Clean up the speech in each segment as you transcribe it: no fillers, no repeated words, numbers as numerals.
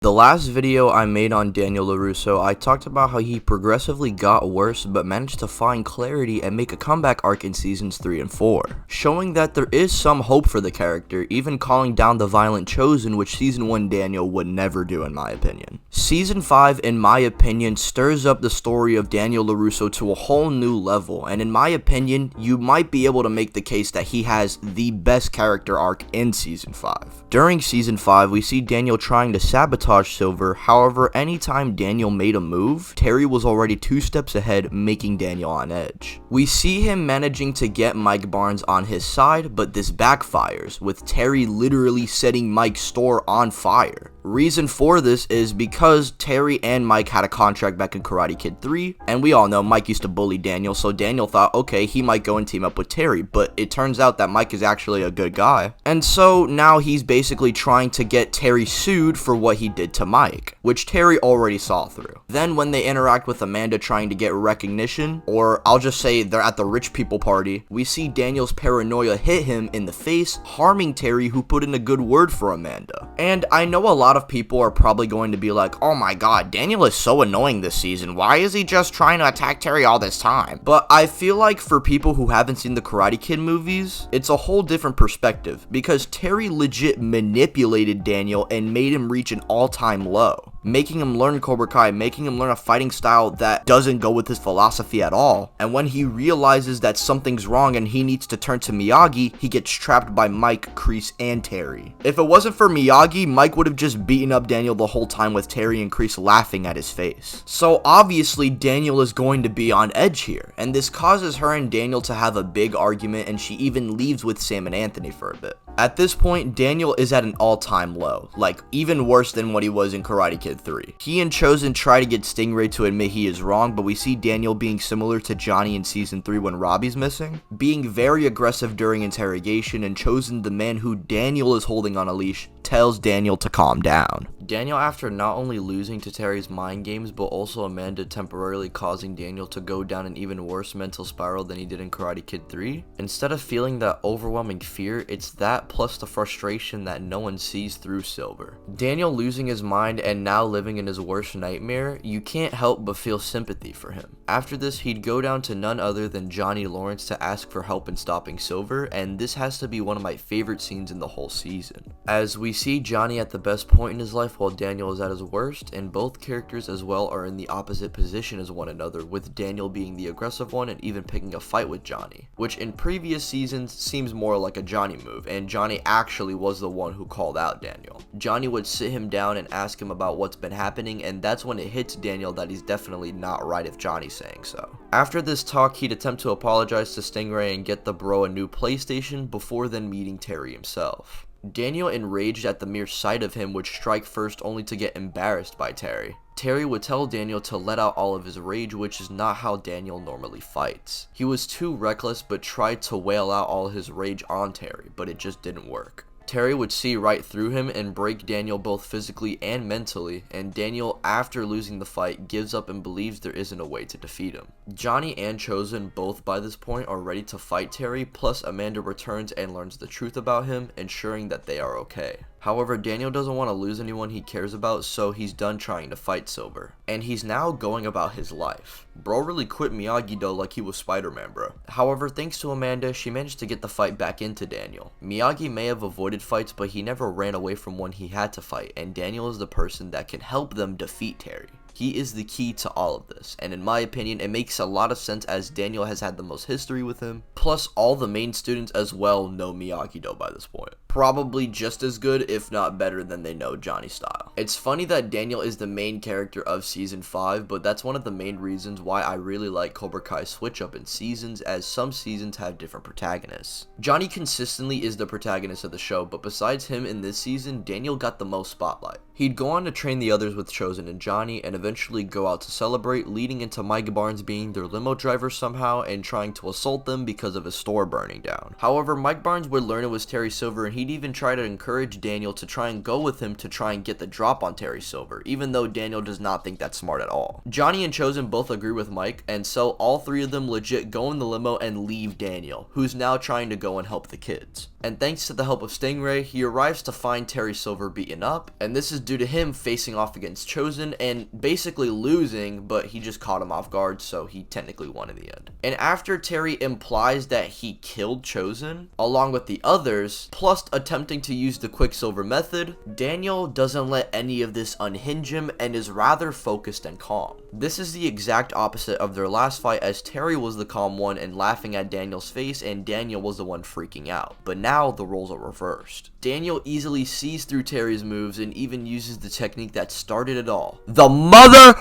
The last video I made on Daniel Larusso, I talked about how he progressively got worse but managed to find clarity and make a comeback arc in seasons 3 and 4, showing that there is some hope for the character, even calling down the violent Chozen, which season 1 Daniel would never do in my opinion. Season 5, in my opinion, stirs up the story of Daniel Larusso to a whole new level, and in my opinion, you might be able to make the case that he has the best character arc in season 5. During season 5, we see Daniel trying to sabotage Silver. However, anytime Daniel made a move, Terry was already 2 steps ahead, making Daniel on edge. We see him managing to get Mike Barnes on his side, but this backfires, with Terry literally setting Mike's store on fire. Reason for this is because Terry and Mike had a contract back in Karate Kid 3, and we all know Mike used to bully Daniel, so Daniel thought, okay, he might go and team up with Terry, but it turns out that Mike is actually a good guy. And so now he's basically trying to get Terry sued for what he did to Mike, which Terry already saw through. Then when they interact with Amanda trying to get recognition, or I'll just say they're at the rich people party, we see Daniel's paranoia hit him in the face, harming Terry, who put in a good word for Amanda. And I know a lot of people are probably going to be like, oh my god, Daniel is so annoying this season, why is he just trying to attack Terry all this time? But I feel like for people who haven't seen the Karate Kid movies, it's a whole different perspective, because Terry legit manipulated Daniel and made him reach an all-time low, making him learn Cobra Kai, making him learn a fighting style that doesn't go with his philosophy at all. And when he realizes that something's wrong and he needs to turn to Miyagi, he gets trapped by Mike, Kreese, and Terry. If it wasn't for Miyagi, Mike would have just beaten up Daniel the whole time with Terry and Kreese laughing at his face. So obviously Daniel is going to be on edge here, and this causes her and Daniel to have a big argument, and she even leaves with Sam and Anthony for a bit. At this point, Daniel is at an all-time low, like even worse than what he was in Karate Kid 3. He and Chozen try to get Stingray to admit he is wrong, but we see Daniel being similar to Johnny in season 3 when Robbie's missing, being very aggressive during interrogation, and Chozen, the man who Daniel is holding on a leash, tells Daniel to calm down. Daniel, after not only losing to Terry's mind games, but also Amanda temporarily causing Daniel to go down an even worse mental spiral than he did in Karate Kid 3, instead of feeling that overwhelming fear, it's that plus the frustration that no one sees through Silver. Daniel losing his mind and now living in his worst nightmare, you can't help but feel sympathy for him. After this, he'd go down to none other than Johnny Lawrence to ask for help in stopping Silver, and this has to be one of my favorite scenes in the whole season, as we see Johnny at the best point in his life while Daniel is at his worst, and both characters as well are in the opposite position as one another, with Daniel being the aggressive one and even picking a fight with Johnny, which in previous seasons seems more like a Johnny move, and Johnny actually was the one who called out Daniel. Johnny would sit him down and ask him about what's been happening, and that's when it hits Daniel that he's definitely not right if Johnny's saying so. After this talk, he'd attempt to apologize to Stingray and get the bro a new PlayStation before then meeting Terry himself. Daniel, enraged at the mere sight of him, would strike first only to get embarrassed by Terry. Terry would tell Daniel to let out all of his rage, which is not how Daniel normally fights. He was too reckless but tried to wail out all his rage on Terry, but it just didn't work. Terry would see right through him and break Daniel both physically and mentally, and Daniel, after losing the fight, gives up and believes there isn't a way to defeat him. Johnny and Chozen both by this point are ready to fight Terry, plus Amanda returns and learns the truth about him, ensuring that they are okay. However, Daniel doesn't want to lose anyone he cares about, so he's done trying to fight Silver, and he's now going about his life. Bro really quit Miyagi Do like he was Spider-Man, bro. However, thanks to Amanda, she managed to get the fight back into Daniel. Miyagi may have avoided fights, but he never ran away from one he had to fight, and Daniel is the person that can help them defeat Terry. He is the key to all of this, and in my opinion, it makes a lot of sense as Daniel has had the most history with him, plus all the main students as well know Miyagi Do by this point. Probably just as good, if not better than they know Johnny style. It's funny that Daniel is the main character of season 5, but that's one of the main reasons why I really like Cobra Kai switch up in seasons, as some seasons have different protagonists. Johnny consistently is the protagonist of the show, but besides him in this season, Daniel got the most spotlight. He'd go on to train the others with Chozen and Johnny, and eventually go out to celebrate, leading into Mike Barnes being their limo driver somehow and trying to assault them because of his store burning down. However, Mike Barnes would learn it was Terry Silver, and he'd even try to encourage Daniel to try and go with him to try and get the drop on Terry Silver, even though Daniel does not think that's smart at all. Johnny and Chozen both agree with Mike, and so all three of them legit go in the limo and leave Daniel, who's now trying to go and help the kids. And thanks to the help of Stingray, he arrives to find Terry Silver beaten up, and this is due to him facing off against Chozen and basically losing, but he just caught him off guard, so he technically won in the end. And after Terry implies that he killed Chozen, along with the others, plus attempting to use the Quicksilver method, Daniel doesn't let any of this unhinge him and is rather focused and calm. This is the exact opposite of their last fight, as Terry was the calm one and laughing at Daniel's face, and Daniel was the one freaking out. But now the roles are reversed. Daniel easily sees through Terry's moves and even uses the technique that started it all. The mother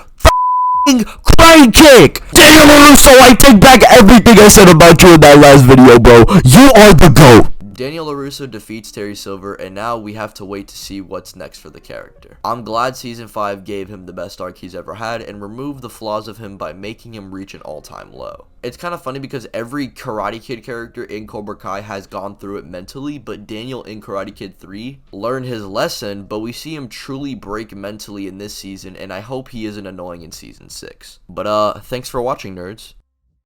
crane kick! Daniel Larusso, I take back everything I said about you in that last video, bro. You are the GOAT! Daniel Larusso defeats Terry Silver, and now we have to wait to see what's next for the character. I'm glad Season 5 gave him the best arc he's ever had and removed the flaws of him by making him reach an all-time low. It's kind of funny because every Karate Kid character in Cobra Kai has gone through it mentally, but Daniel in Karate Kid 3 learned his lesson, but we see him truly break mentally in this season, and I hope he isn't annoying in Season 6. But thanks for watching, nerds.